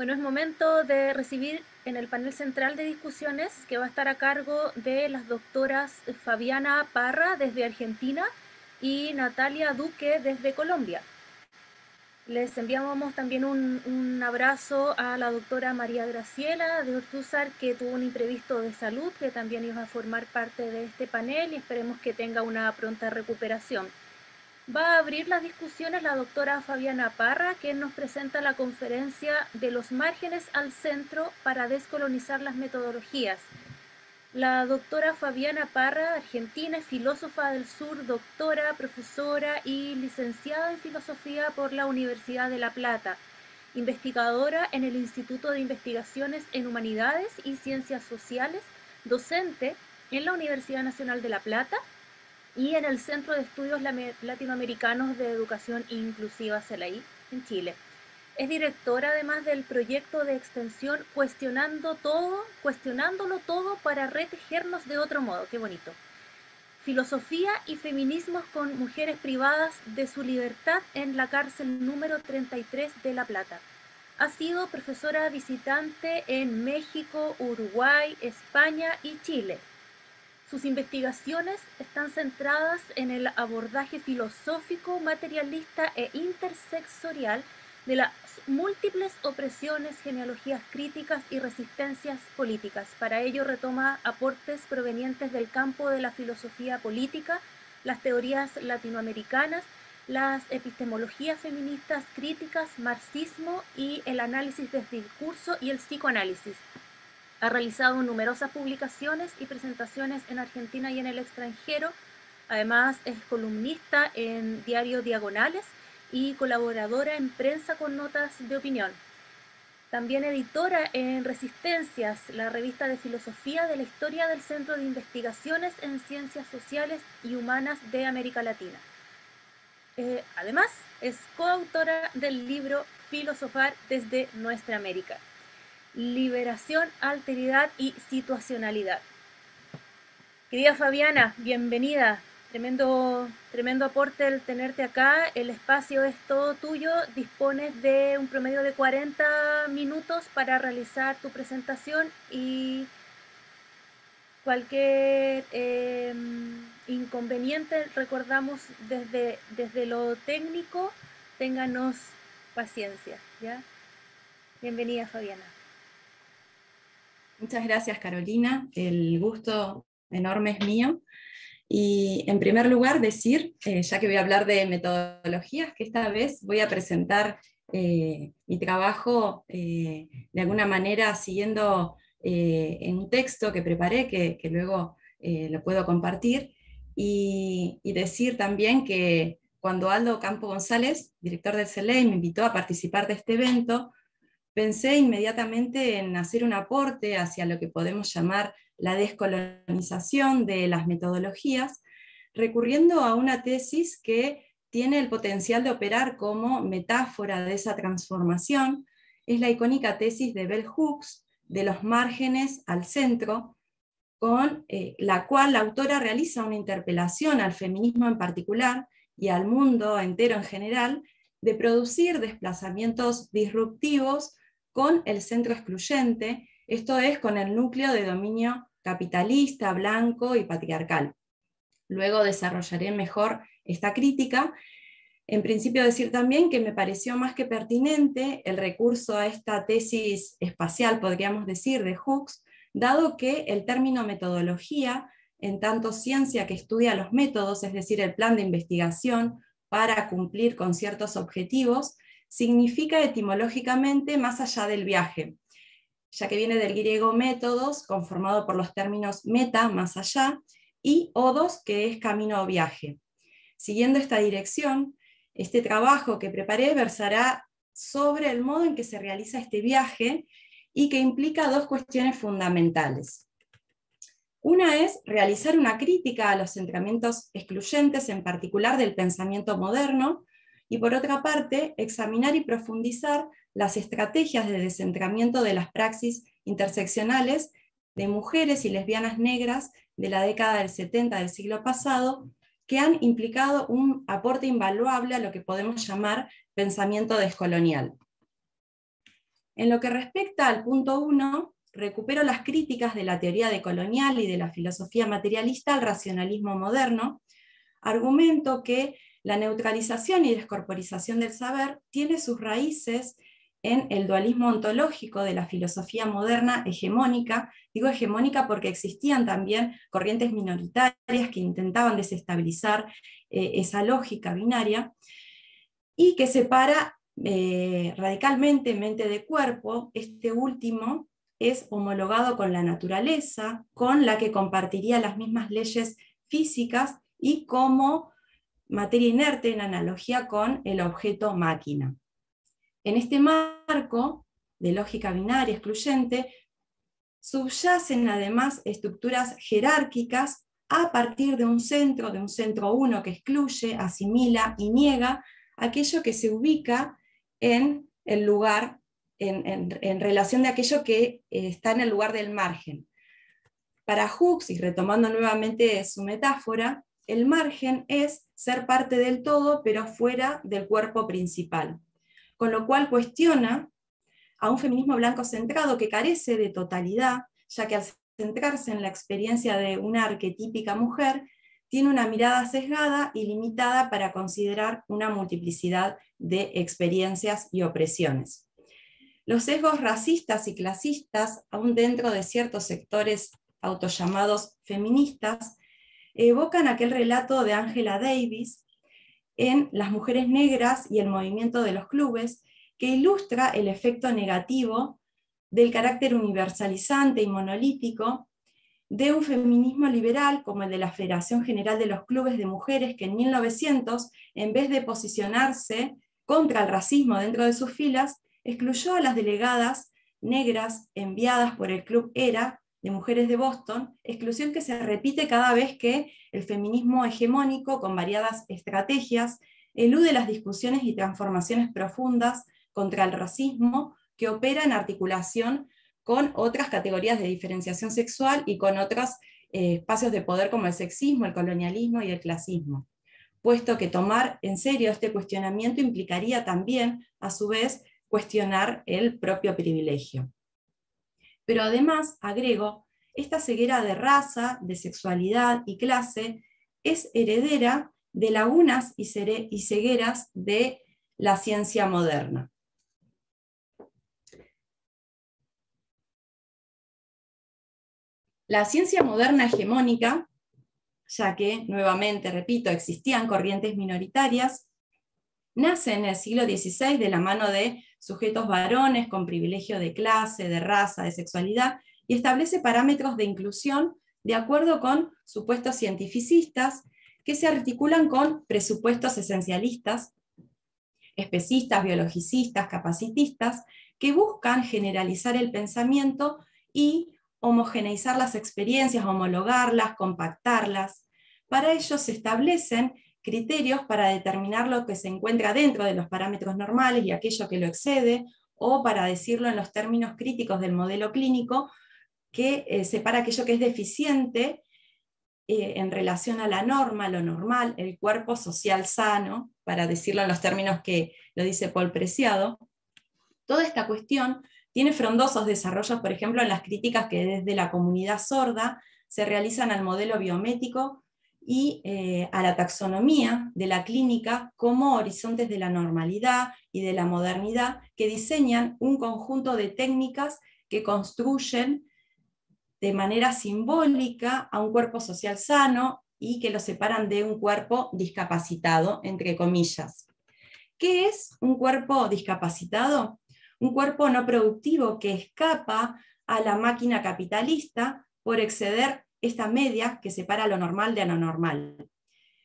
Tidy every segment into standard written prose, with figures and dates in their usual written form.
Bueno, es momento de recibir en el panel central de discusiones, que va a estar a cargo de las doctoras Fabiana Parra desde Argentina y Natalia Duque desde Colombia. Les enviamos también un abrazo a la doctora María Graciela de Ortúzar, que tuvo un imprevisto de salud, que también iba a formar parte de este panel, y esperemos que tenga una pronta recuperación. Va a abrir las discusiones la doctora Fabiana Parra, quien nos presenta la conferencia De los márgenes al centro para descolonizar las metodologías. La doctora Fabiana Parra, argentina, es filósofa del sur, doctora, profesora y licenciada en filosofía por la Universidad de La Plata, investigadora en el Instituto de Investigaciones en Humanidades y Ciencias Sociales, docente en la Universidad Nacional de La Plata y en el Centro de Estudios Latinoamericanos de Educación Inclusiva, CELAI, en Chile. Es directora además del proyecto de extensión Cuestionándolo todo para retejernos de otro modo. Qué bonito. Filosofía y feminismos con mujeres privadas de su libertad en la cárcel número 33 de La Plata. Ha sido profesora visitante en México, Uruguay, España y Chile. Sus investigaciones están centradas en el abordaje filosófico, materialista e intersectorial de las múltiples opresiones, genealogías críticas y resistencias políticas. Para ello retoma aportes provenientes del campo de la filosofía política, las teorías latinoamericanas, las epistemologías feministas críticas, marxismo y el análisis del discurso y el psicoanálisis. Ha realizado numerosas publicaciones y presentaciones en Argentina y en el extranjero. Además, es columnista en Diario Diagonales y colaboradora en prensa con notas de opinión. También editora en Resistencias, la revista de filosofía de la historia del Centro de Investigaciones en Ciencias Sociales y Humanas de América Latina. Además, es coautora del libro Filosofar desde Nuestra América. Liberación, alteridad y situacionalidad. Querida Fabiana, bienvenida. Tremendo aporte el tenerte acá. El espacio es todo tuyo. Dispones de un promedio de 40 minutos para realizar tu presentación y cualquier inconveniente, recordamos desde lo técnico, ténganos paciencia, ¿ya? Bienvenida, Fabiana. Muchas gracias, Carolina. El gusto enorme es mío. Y en primer lugar decir, ya que voy a hablar de metodologías, que esta vez voy a presentar mi trabajo de alguna manera siguiendo en un texto que preparé, que luego lo puedo compartir, y decir también que cuando Aldo Campo González, director del CELEI, me invitó a participar de este evento, pensé inmediatamente en hacer un aporte hacia lo que podemos llamar la descolonización de las metodologías, recurriendo a una tesis que tiene el potencial de operar como metáfora de esa transformación. Es la icónica tesis de Bell Hooks, de los márgenes al centro, con la cual la autora realiza una interpelación al feminismo en particular y al mundo entero en general, de producir desplazamientos disruptivos con el centro excluyente, esto es, con el núcleo de dominio capitalista, blanco y patriarcal. Luego desarrollaré mejor esta crítica. En principio decir también que me pareció más que pertinente el recurso a esta tesis espacial, podríamos decir, de Hooks, dado que el término metodología, en tanto ciencia que estudia los métodos, es decir, el plan de investigación para cumplir con ciertos objetivos, significa etimológicamente más allá del viaje, ya que viene del griego métodos, conformado por los términos meta, más allá, y odos, que es camino o viaje. Siguiendo esta dirección, este trabajo que preparé versará sobre el modo en que se realiza este viaje y que implica dos cuestiones fundamentales. Una es realizar una crítica a los centramientos excluyentes, en particular del pensamiento moderno, y por otra parte, examinar y profundizar las estrategias de descentramiento de las praxis interseccionales de mujeres y lesbianas negras de la década del 70 del siglo pasado, que han implicado un aporte invaluable a lo que podemos llamar pensamiento descolonial. En lo que respecta al punto 1, recupero las críticas de la teoría decolonial y de la filosofía materialista al racionalismo moderno. Argumento que la neutralización y descorporización del saber tiene sus raíces en el dualismo ontológico de la filosofía moderna hegemónica. Digo hegemónica porque existían también corrientes minoritarias que intentaban desestabilizar esa lógica binaria, y que separa radicalmente mente de cuerpo. Este último es homologado con la naturaleza, con la que compartiría las mismas leyes físicas y como materia inerte en analogía con el objeto máquina. En este marco de lógica binaria excluyente, subyacen además estructuras jerárquicas a partir de un centro uno que excluye, asimila y niega aquello que se ubica en el lugar, en relación de aquello que está en el lugar del margen. Para Hooks, y retomando nuevamente su metáfora, el margen es ser parte del todo, pero fuera del cuerpo principal. Con lo cual cuestiona a un feminismo blanco centrado que carece de totalidad, ya que al centrarse en la experiencia de una arquetípica mujer, tiene una mirada sesgada y limitada para considerar una multiplicidad de experiencias y opresiones. Los sesgos racistas y clasistas, aún dentro de ciertos sectores autollamados feministas, evocan aquel relato de Angela Davis en Las mujeres negras y el movimiento de los clubes, que ilustra el efecto negativo del carácter universalizante y monolítico de un feminismo liberal como el de la Federación General de los Clubes de Mujeres, que en 1900, en vez de posicionarse contra el racismo dentro de sus filas, excluyó a las delegadas negras enviadas por el Club ERA de Mujeres de Boston, exclusión que se repite cada vez que el feminismo hegemónico, con variadas estrategias, elude las discusiones y transformaciones profundas contra el racismo que opera en articulación con otras categorías de diferenciación sexual y con otros espacios de poder como el sexismo, el colonialismo y el clasismo, puesto que tomar en serio este cuestionamiento implicaría también, a su vez, cuestionar el propio privilegio. Pero además, agrego, esta ceguera de raza, de sexualidad y clase es heredera de lagunas y cegueras de la ciencia moderna. La ciencia moderna hegemónica, ya que, nuevamente repito, existían corrientes minoritarias, nace en el siglo XVI de la mano de sujetos varones con privilegio de clase, de raza, de sexualidad, y establece parámetros de inclusión de acuerdo con supuestos cientificistas que se articulan con presupuestos esencialistas, especistas, biologicistas, capacitistas, que buscan generalizar el pensamiento y homogeneizar las experiencias, homologarlas, compactarlas. Para ello se establecen criterios para determinar lo que se encuentra dentro de los parámetros normales y aquello que lo excede, o para decirlo en los términos críticos del modelo clínico, que separa aquello que es deficiente en relación a la norma, lo normal, el cuerpo social sano, para decirlo en los términos que lo dice Paul Preciado. Toda esta cuestión tiene frondosos desarrollos, por ejemplo, en las críticas que desde la comunidad sorda se realizan al modelo biométrico y a la taxonomía de la clínica como horizontes de la normalidad y de la modernidad, que diseñan un conjunto de técnicas que construyen de manera simbólica a un cuerpo social sano y que lo separan de un cuerpo discapacitado, entre comillas. ¿Qué es un cuerpo discapacitado? Un cuerpo no productivo que escapa a la máquina capitalista por exceder esta media que separa lo normal de lo anormal.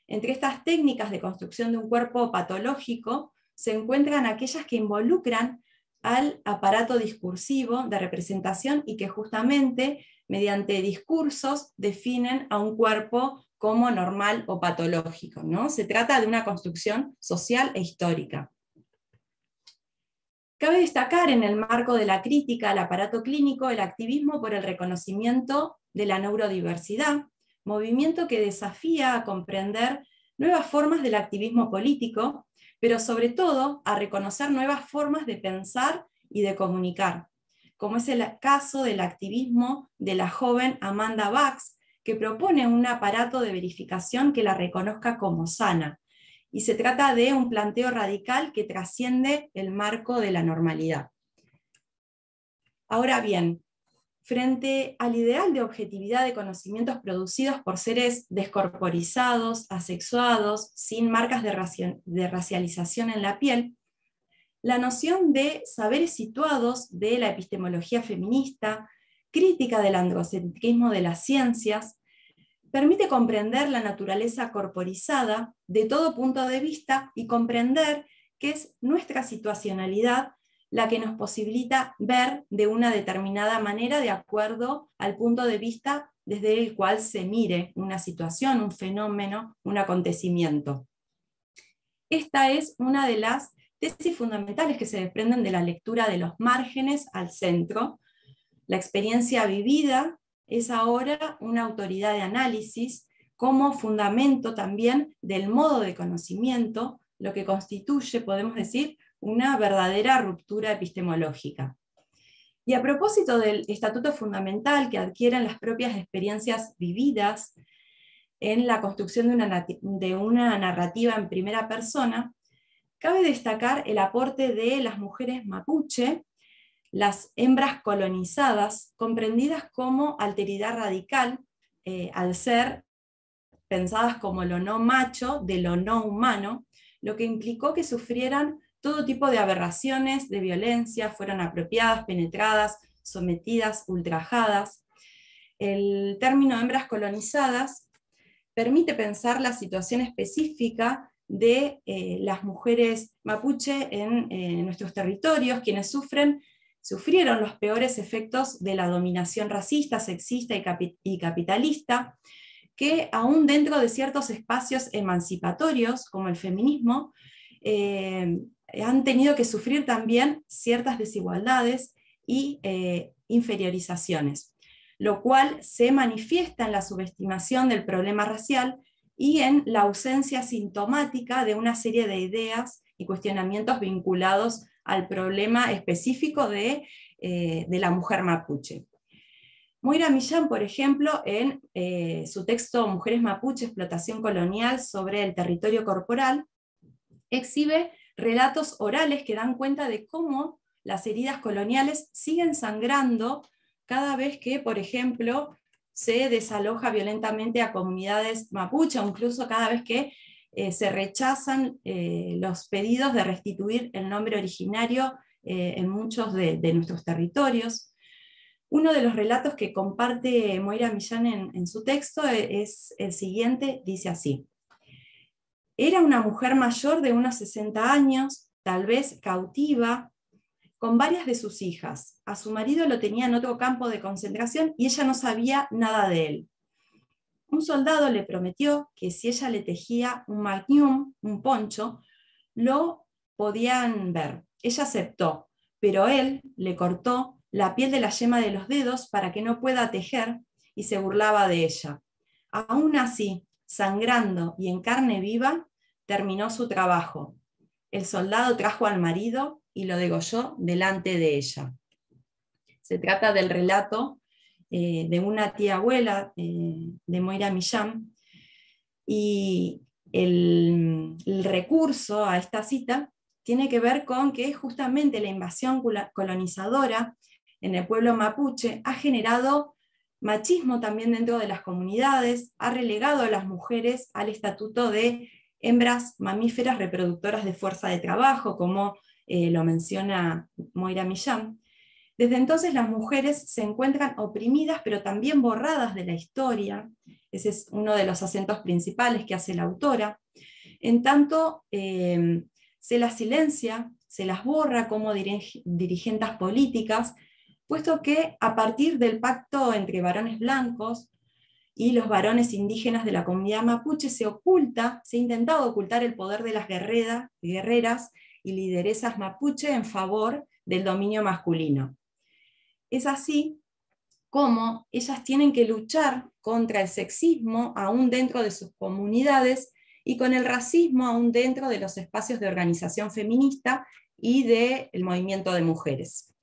Entre estas técnicas de construcción de un cuerpo patológico se encuentran aquellas que involucran al aparato discursivo de representación y que justamente mediante discursos definen a un cuerpo como normal o patológico, ¿no? Se trata de una construcción social e histórica. Cabe destacar en el marco de la crítica al aparato clínico el activismo por el reconocimiento de la neurodiversidad, movimiento que desafía a comprender nuevas formas del activismo político, pero sobre todo a reconocer nuevas formas de pensar y de comunicar, como es el caso del activismo de la joven Amanda Bax, que propone un aparato de verificación que la reconozca como sana. Y se trata de un planteo radical que trasciende el marco de la normalidad. Ahora bien, frente al ideal de objetividad de conocimientos producidos por seres descorporizados, asexuados, sin marcas de racialización en la piel, la noción de saberes situados de la epistemología feminista, crítica del androcentrismo de las ciencias, permite comprender la naturaleza corporizada de todo punto de vista y comprender que es nuestra situacionalidad la que nos posibilita ver de una determinada manera de acuerdo al punto de vista desde el cual se mire una situación, un fenómeno, un acontecimiento. Esta es una de las tesis fundamentales que se desprenden de la lectura de los márgenes al centro. La experiencia vivida es ahora una autoridad de análisis como fundamento también del modo de conocimiento, lo que constituye, podemos decir, una verdadera ruptura epistemológica. Y a propósito del estatuto fundamental que adquieren las propias experiencias vividas en la construcción de una narrativa en primera persona, cabe destacar el aporte de las mujeres mapuche, las hembras colonizadas, comprendidas como alteridad radical, al ser pensadas como lo no macho de lo no humano, lo que implicó que sufrieran todo tipo de aberraciones, de violencia, fueron apropiadas, penetradas, sometidas, ultrajadas. El término hembras colonizadas permite pensar la situación específica de las mujeres mapuche en nuestros territorios, quienes sufrieron los peores efectos de la dominación racista, sexista y capitalista, que aún dentro de ciertos espacios emancipatorios, como el feminismo, han tenido que sufrir también ciertas desigualdades y inferiorizaciones, lo cual se manifiesta en la subestimación del problema racial y en la ausencia sintomática de una serie de ideas y cuestionamientos vinculados al problema específico de la mujer mapuche. Moira Millán, por ejemplo, en su texto Mujeres Mapuche, explotación colonial sobre el territorio corporal, exhibe relatos orales que dan cuenta de cómo las heridas coloniales siguen sangrando cada vez que, por ejemplo, se desaloja violentamente a comunidades mapuche, o incluso cada vez que se rechazan los pedidos de restituir el nombre originario en muchos de nuestros territorios. Uno de los relatos que comparte Moira Millán en su texto es el siguiente, dice así: era una mujer mayor de unos 60 años, tal vez cautiva, con varias de sus hijas. A su marido lo tenía en otro campo de concentración y ella no sabía nada de él. Un soldado le prometió que si ella le tejía un magnum, un poncho, lo podían ver. Ella aceptó, pero él le cortó la piel de la yema de los dedos para que no pueda tejer y se burlaba de ella. Aún así, sangrando y en carne viva, terminó su trabajo. El soldado trajo al marido y lo degolló delante de ella. Se trata del relato de una tía abuela de Moira Millán, y el recurso a esta cita tiene que ver con que justamente la invasión colonizadora en el pueblo mapuche ha generado machismo también dentro de las comunidades, ha relegado a las mujeres al estatuto de hembras mamíferas reproductoras de fuerza de trabajo, como lo menciona Moira Millán. Desde entonces las mujeres se encuentran oprimidas, pero también borradas de la historia. Ese es uno de los acentos principales que hace la autora. En tanto, se las silencia, se las borra como dirigentes políticas, puesto que a partir del pacto entre varones blancos y los varones indígenas de la comunidad mapuche se ha intentado ocultar el poder de las guerreras y lideresas mapuche en favor del dominio masculino. Es así como ellas tienen que luchar contra el sexismo aún dentro de sus comunidades y con el racismo aún dentro de los espacios de organización feminista y del movimiento de mujeres.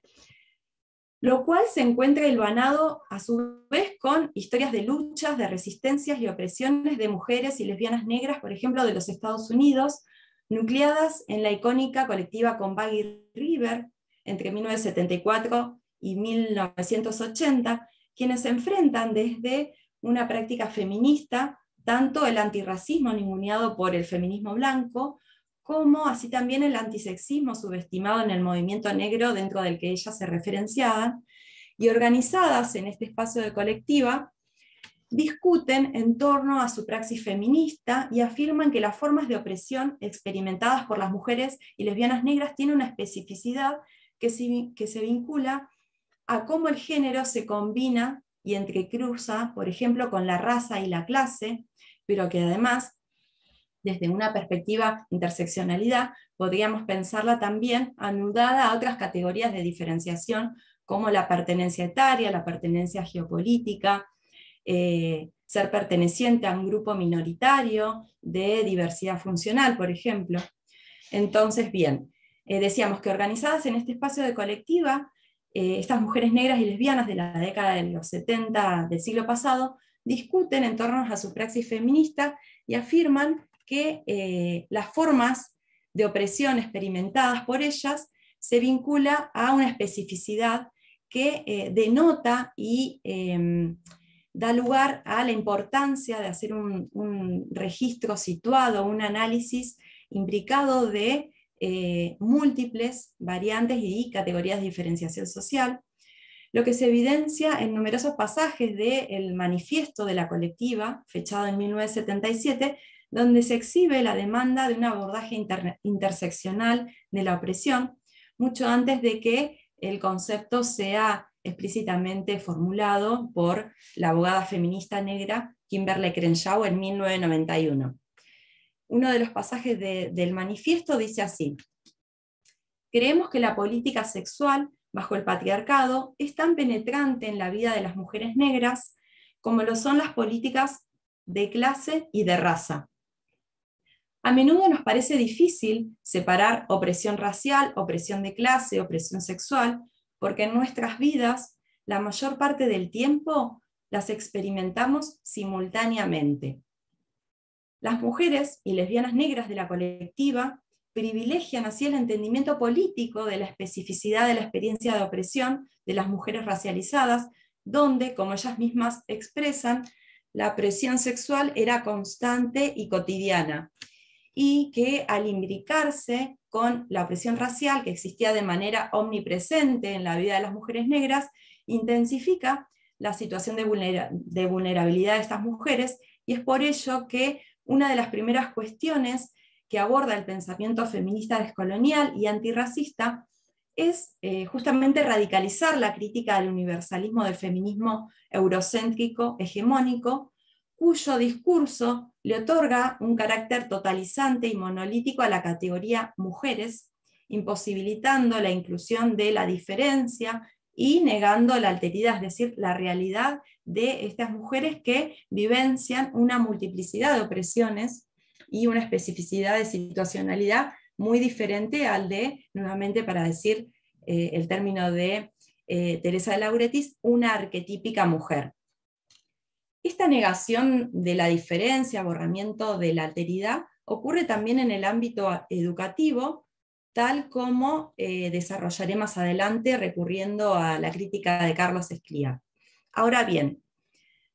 Lo cual se encuentra hilvanado a su vez con historias de luchas, de resistencias y opresiones de mujeres y lesbianas negras, por ejemplo, de los Estados Unidos, nucleadas en la icónica colectiva Combahee River entre 1974 y 1980, quienes se enfrentan desde una práctica feminista, tanto el antirracismo ninguneado por el feminismo blanco, como así también el antisexismo subestimado en el movimiento negro dentro del que ellas se referenciaban, y organizadas en este espacio de colectiva, discuten en torno a su praxis feminista y afirman que las formas de opresión experimentadas por las mujeres y lesbianas negras tienen una especificidad que se vincula a cómo el género se combina y entrecruza, por ejemplo, con la raza y la clase, pero que además, desde una perspectiva interseccionalidad, podríamos pensarla también anudada a otras categorías de diferenciación, como la pertenencia etaria, la pertenencia geopolítica, ser perteneciente a un grupo minoritario de diversidad funcional, por ejemplo. Entonces, bien, decíamos que organizadas en este espacio de colectiva, estas mujeres negras y lesbianas de la década de los 70 del siglo pasado discuten en torno a su praxis feminista y afirman que las formas de opresión experimentadas por ellas se vincula a una especificidad que denota y da lugar a la importancia de hacer un registro situado, un análisis imbricado de múltiples variantes y categorías de diferenciación social, lo que se evidencia en numerosos pasajes del manifiesto de la colectiva, fechado en 1977, donde se exhibe la demanda de un abordaje interseccional de la opresión, mucho antes de que el concepto sea explícitamente formulado por la abogada feminista negra Kimberlé Crenshaw en 1991. Uno de los pasajes del manifiesto dice así: creemos que la política sexual bajo el patriarcado es tan penetrante en la vida de las mujeres negras como lo son las políticas de clase y de raza. A menudo nos parece difícil separar opresión racial, opresión de clase, opresión sexual, porque en nuestras vidas la mayor parte del tiempo las experimentamos simultáneamente. Las mujeres y lesbianas negras de la colectiva privilegian así el entendimiento político de la especificidad de la experiencia de opresión de las mujeres racializadas, donde, como ellas mismas expresan, la opresión sexual era constante y cotidiana, y que al imbricarse con la opresión racial, que existía de manera omnipresente en la vida de las mujeres negras, intensifica la situación de vulnerabilidad de estas mujeres, y es por ello que una de las primeras cuestiones que aborda el pensamiento feminista descolonial y antirracista es justamente radicalizar la crítica al universalismo del feminismo eurocéntrico hegemónico, cuyo discurso le otorga un carácter totalizante y monolítico a la categoría mujeres, imposibilitando la inclusión de la diferencia y negando la alteridad, es decir, la realidad de estas mujeres que vivencian una multiplicidad de opresiones y una especificidad de situacionalidad muy diferente al de, nuevamente para decir el término de Teresa de Lauretis, una arquetípica mujer. Esta negación de la diferencia, borramiento de la alteridad, ocurre también en el ámbito educativo, tal como desarrollaré más adelante recurriendo a la crítica de Carlos Escliar. Ahora bien,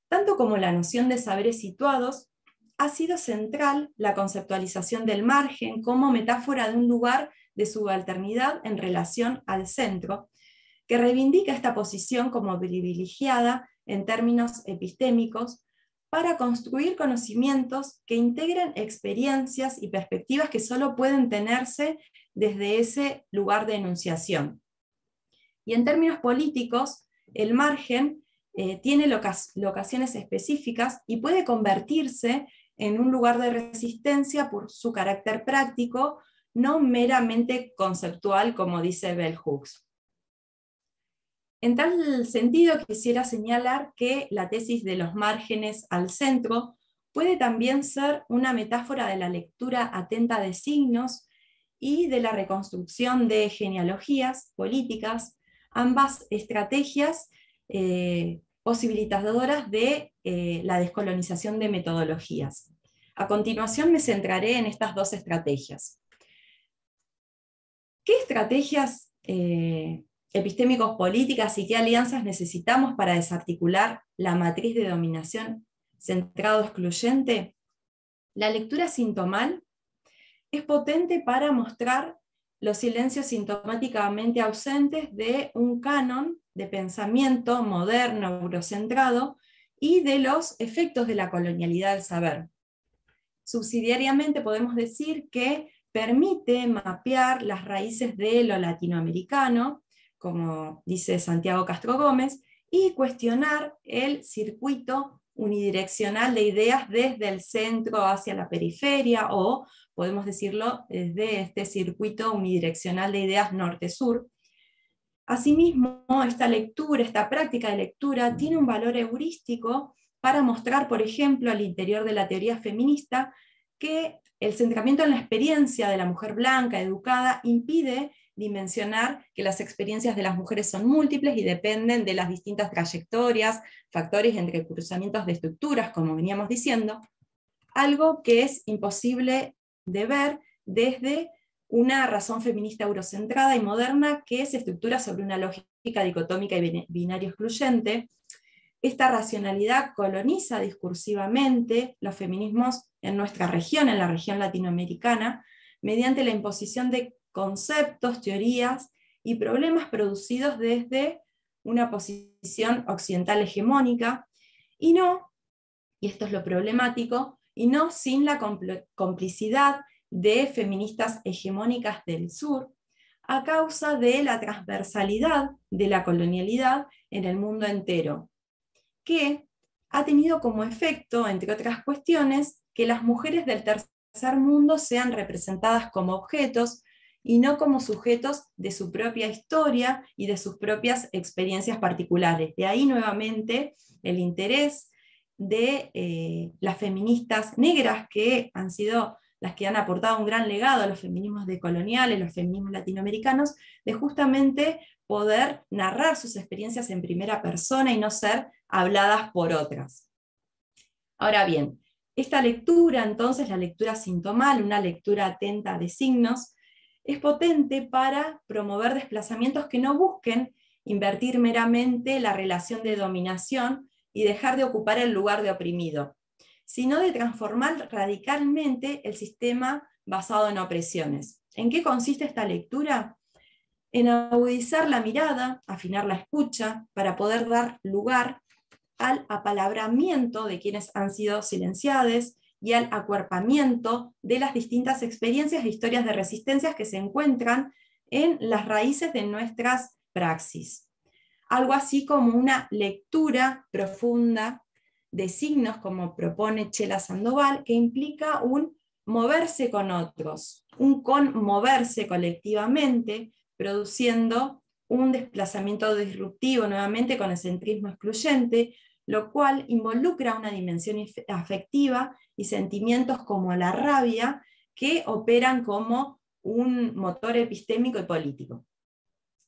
tanto como la noción de saberes situados, ha sido central la conceptualización del margen como metáfora de un lugar de subalternidad en relación al centro, que reivindica esta posición como privilegiada en términos epistémicos para construir conocimientos que integren experiencias y perspectivas que solo pueden tenerse desde ese lugar de enunciación. Y en términos políticos, el margen tiene locaciones específicas y puede convertirse en un lugar de resistencia por su carácter práctico, no meramente conceptual, como dice Bell Hooks. En tal sentido, quisiera señalar que la tesis de los márgenes al centro puede también ser una metáfora de la lectura atenta de signos y de la reconstrucción de genealogías políticas, ambas estrategias posibilitadoras de la descolonización de metodologías. A continuación me centraré en estas dos estrategias. ¿Qué estrategias epistémicos políticas y qué alianzas necesitamos para desarticular la matriz de dominación centrado excluyente? La lectura sintomal es potente para mostrar los silencios sintomáticamente ausentes de un canon de pensamiento moderno, eurocentrado, y de los efectos de la colonialidad del saber. Subsidiariamente podemos decir que permite mapear las raíces de lo latinoamericano, como dice Santiago Castro Gómez, y cuestionar el circuito unidireccional de ideas desde el centro hacia la periferia, o podemos decirlo desde este circuito unidireccional de ideas norte-sur. Asimismo, esta lectura, esta práctica de lectura, tiene un valor heurístico para mostrar, por ejemplo, al interior de la teoría feminista, que el centramiento en la experiencia de la mujer blanca, educada, impide dimensionar que las experiencias de las mujeres son múltiples y dependen de las distintas trayectorias, factores y entrecruzamientos de estructuras, como veníamos diciendo, algo que es imposible de ver desde una razón feminista eurocentrada y moderna que se estructura sobre una lógica dicotómica y binario excluyente. Esta racionalidad coloniza discursivamente los feminismos en nuestra región, en la región latinoamericana, mediante la imposición de conceptos, teorías y problemas producidos desde una posición occidental hegemónica, y esto es lo problemático, y no sin la complicidad de feministas hegemónicas del sur, a causa de la transversalidad de la colonialidad en el mundo entero, que ha tenido como efecto, entre otras cuestiones, que las mujeres del tercer mundo sean representadas como objetos y no como sujetos de su propia historia y de sus propias experiencias particulares. De ahí nuevamente el interés de las feministas negras, que han sido las que han aportado un gran legado a los feminismos decoloniales, los feminismos latinoamericanos, de justamente poder narrar sus experiencias en primera persona y no ser habladas por otras. Ahora bien, esta lectura, entonces, la lectura sintomal, una lectura atenta de signos, es potente para promover desplazamientos que no busquen invertir meramente la relación de dominación y dejar de ocupar el lugar de oprimido, sino de transformar radicalmente el sistema basado en opresiones. ¿En qué consiste esta lectura? En agudizar la mirada, afinar la escucha, para poder dar lugar al apalabramiento de quienes han sido silenciados y al acuerpamiento de las distintas experiencias e historias de resistencias que se encuentran en las raíces de nuestras praxis. Algo así como una lectura profunda de signos, como propone Chela Sandoval, que implica un moverse con otros, un conmoverse colectivamente, produciendo un desplazamiento disruptivo nuevamente con el centrismo excluyente, lo cual involucra una dimensión afectiva y sentimientos como la rabia, que operan como un motor epistémico y político.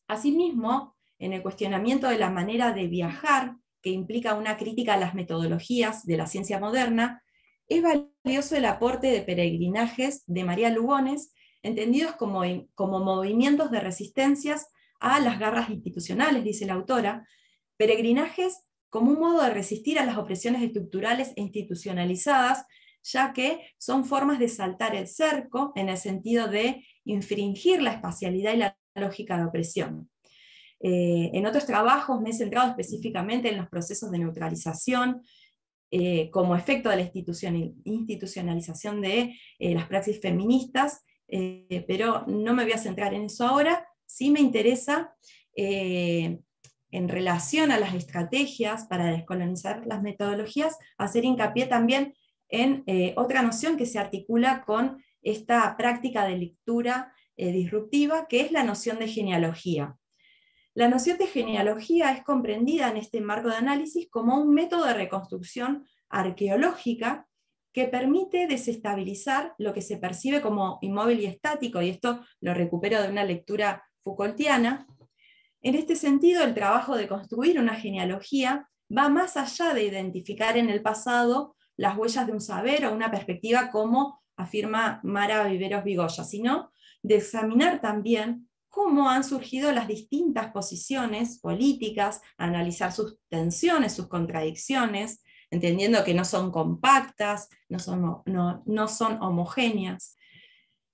Asimismo, en el cuestionamiento de la manera de viajar, que implica una crítica a las metodologías de la ciencia moderna, es valioso el aporte de peregrinajes de María Lugones, entendidos como movimientos de resistencias a las garras institucionales, dice la autora, peregrinajes como un modo de resistir a las opresiones estructurales e institucionalizadas, ya que son formas de saltar el cerco en el sentido de infringir la espacialidad y la lógica de opresión. En otros trabajos me he centrado específicamente en los procesos de neutralización como efecto de la institucionalización de las praxis feministas, pero no me voy a centrar en eso ahora. Sí me interesa, en relación a las estrategias para descolonizar las metodologías, hacer hincapié también en otra noción que se articula con esta práctica de lectura disruptiva, que es la noción de genealogía. La noción de genealogía es comprendida en este marco de análisis como un método de reconstrucción arqueológica que permite desestabilizar lo que se percibe como inmóvil y estático, y esto lo recupero de una lectura Foucaultiana. En este sentido, el trabajo de construir una genealogía va más allá de identificar en el pasado las huellas de un saber o una perspectiva, como afirma Mara Viveros Vigoya, sino de examinar también cómo han surgido las distintas posiciones políticas, analizar sus tensiones, sus contradicciones, entendiendo que no son compactas, no son homogéneas.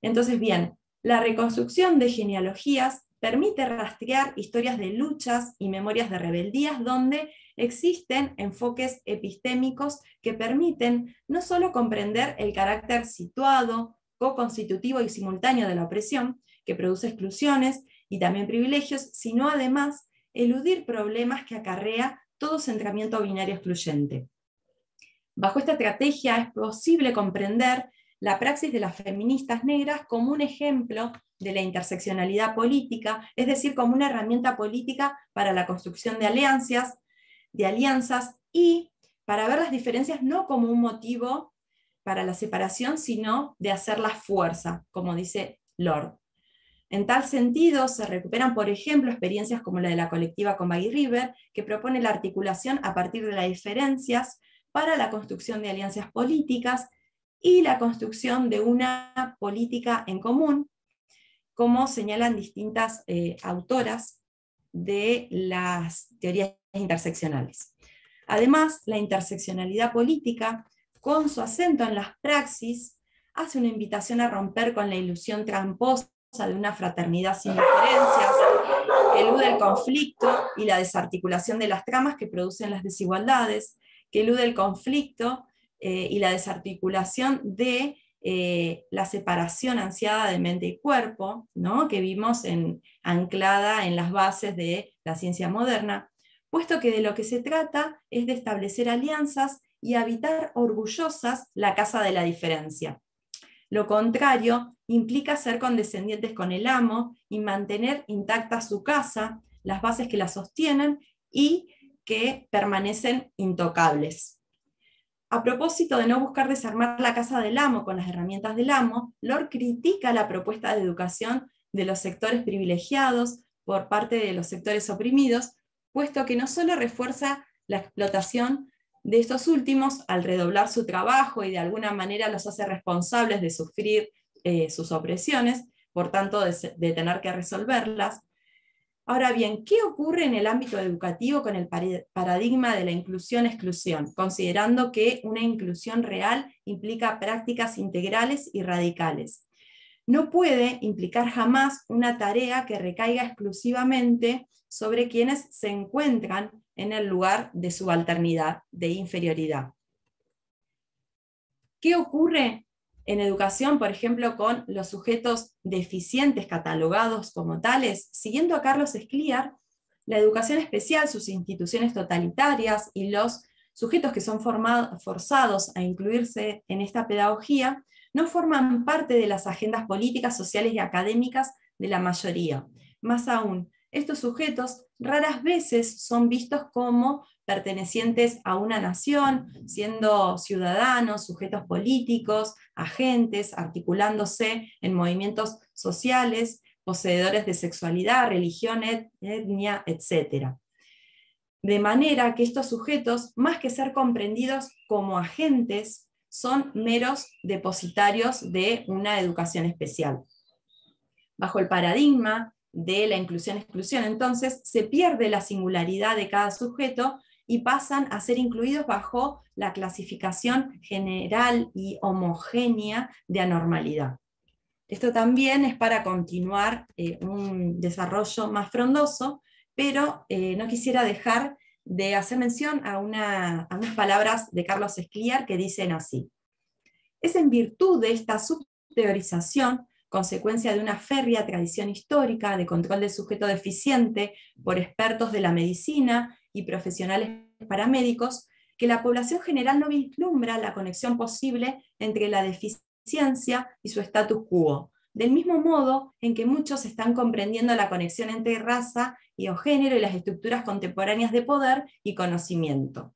Entonces, bien, la reconstrucción de genealogías permite rastrear historias de luchas y memorias de rebeldías donde existen enfoques epistémicos que permiten no solo comprender el carácter situado, co-constitutivo y simultáneo de la opresión, que produce exclusiones y también privilegios, sino además eludir problemas que acarrea todo centramiento binario excluyente. Bajo esta estrategia es posible comprender la praxis de las feministas negras como un ejemplo de la interseccionalidad política, es decir, como una herramienta política para la construcción de alianzas y para ver las diferencias no como un motivo para la separación, sino de hacerlas fuerza, como dice Lord. En tal sentido, se recuperan, por ejemplo, experiencias como la de la colectiva Combahee River, que propone la articulación a partir de las diferencias para la construcción de alianzas políticas y la construcción de una política en común, como señalan distintas autoras de las teorías interseccionales. Además, la interseccionalidad política, con su acento en las praxis, hace una invitación a romper con la ilusión tramposa de una fraternidad sin diferencias, que elude el conflicto y la desarticulación de las tramas que producen las desigualdades, que elude el conflicto y la desarticulación de la separación ansiada de mente y cuerpo, ¿no? Que vimos anclada en las bases de la ciencia moderna, puesto que de lo que se trata es de establecer alianzas y habitar orgullosas la casa de la diferencia. Lo contrario implica ser condescendientes con el amo y mantener intacta su casa, las bases que la sostienen y que permanecen intocables. A propósito de no buscar desarmar la casa del amo con las herramientas del amo, Lord critica la propuesta de educación de los sectores privilegiados por parte de los sectores oprimidos, puesto que no solo refuerza la explotación de estos últimos al redoblar su trabajo y de alguna manera los hace responsables de sufrir sus opresiones, por tanto de tener que resolverlas. Ahora bien, ¿qué ocurre en el ámbito educativo con el paradigma de la inclusión-exclusión, considerando que una inclusión real implica prácticas integrales y radicales? No puede implicar jamás una tarea que recaiga exclusivamente sobre quienes se encuentran en el lugar de subalternidad, de inferioridad. ¿Qué ocurre en educación, por ejemplo, con los sujetos deficientes catalogados como tales? Siguiendo a Carlos Scliar, la educación especial, sus instituciones totalitarias y los sujetos que son forzados a incluirse en esta pedagogía no forman parte de las agendas políticas, sociales y académicas de la mayoría. Más aún, estos sujetos raras veces son vistos como pertenecientes a una nación, siendo ciudadanos, sujetos políticos, agentes, articulándose en movimientos sociales, poseedores de sexualidad, religión, etnia, etc. De manera que estos sujetos, más que ser comprendidos como agentes, son meros depositarios de una educación especial. Bajo el paradigma de la inclusión-exclusión, entonces, se pierde la singularidad de cada sujeto y pasan a ser incluidos bajo la clasificación general y homogénea de anormalidad. Esto también es para continuar un desarrollo más frondoso, pero no quisiera dejar de hacer mención a unas palabras de Carlos Scliar que dicen así: es en virtud de esta subteorización, consecuencia de una férrea tradición histórica de control del sujeto deficiente por expertos de la medicina y profesionales paramédicos, que la población general no vislumbra la conexión posible entre la deficiencia y su status quo, del mismo modo en que muchos están comprendiendo la conexión entre raza y o género y las estructuras contemporáneas de poder y conocimiento.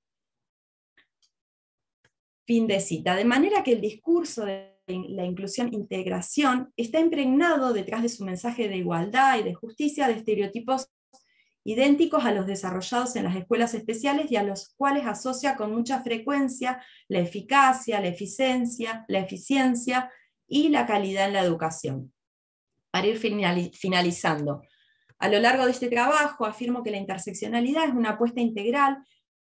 Fin de cita. De manera que el discurso de la inclusión-integración está impregnado detrás de su mensaje de igualdad y de justicia de estereotipos idénticos a los desarrollados en las escuelas especiales y a los cuales asocia con mucha frecuencia la eficacia, la eficiencia y la calidad en la educación. Para ir finalizando, a lo largo de este trabajo afirmo que la interseccionalidad es una apuesta integral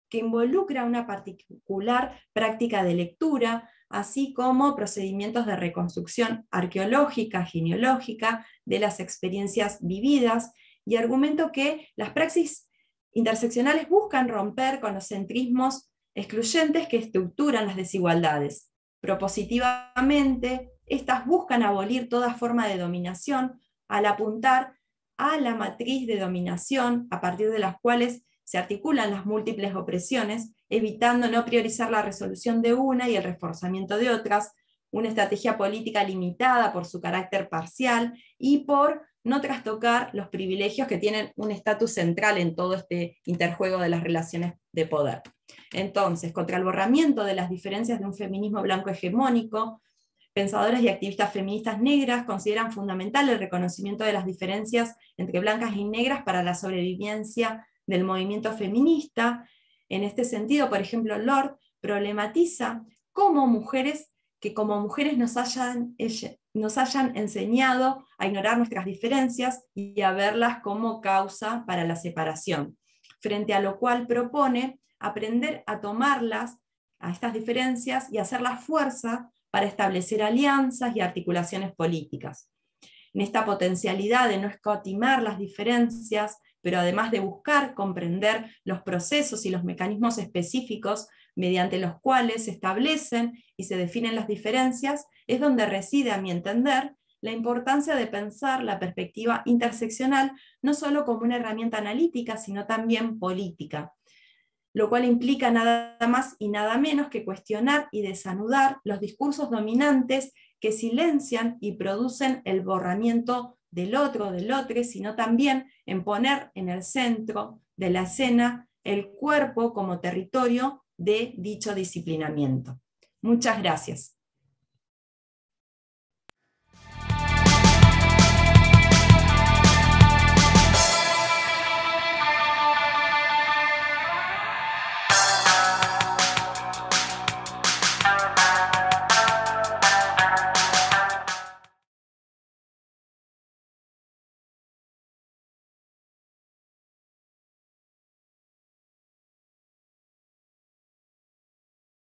que involucra una particular práctica de lectura, así como procedimientos de reconstrucción arqueológica, genealógica, de las experiencias vividas, y argumento que las praxis interseccionales buscan romper con los centrismos excluyentes que estructuran las desigualdades. Propositivamente, estas buscan abolir toda forma de dominación al apuntar a la matriz de dominación a partir de las cuales se articulan las múltiples opresiones, evitando no priorizar la resolución de una y el reforzamiento de otras, una estrategia política limitada por su carácter parcial y por no trastocar los privilegios que tienen un estatus central en todo este interjuego de las relaciones de poder. Entonces, contra el borramiento de las diferencias de un feminismo blanco hegemónico, pensadoras y activistas feministas negras consideran fundamental el reconocimiento de las diferencias entre blancas y negras para la sobrevivencia del movimiento feminista. En este sentido, por ejemplo, Lord problematiza cómo mujeres nos hayan enseñado a ignorar nuestras diferencias y a verlas como causa para la separación, frente a lo cual propone aprender a tomarlas, a estas diferencias, y hacerlas fuerza para establecer alianzas y articulaciones políticas. En esta potencialidad de no escatimar las diferencias, pero además de buscar comprender los procesos y los mecanismos específicos mediante los cuales se establecen y se definen las diferencias, es donde reside, a mi entender, la importancia de pensar la perspectiva interseccional no solo como una herramienta analítica, sino también política, lo cual implica nada más y nada menos que cuestionar y desanudar los discursos dominantes que silencian y producen el borramiento del otro, del otro, sino también en poner en el centro de la escena el cuerpo como territorio de dicho disciplinamiento. Muchas gracias.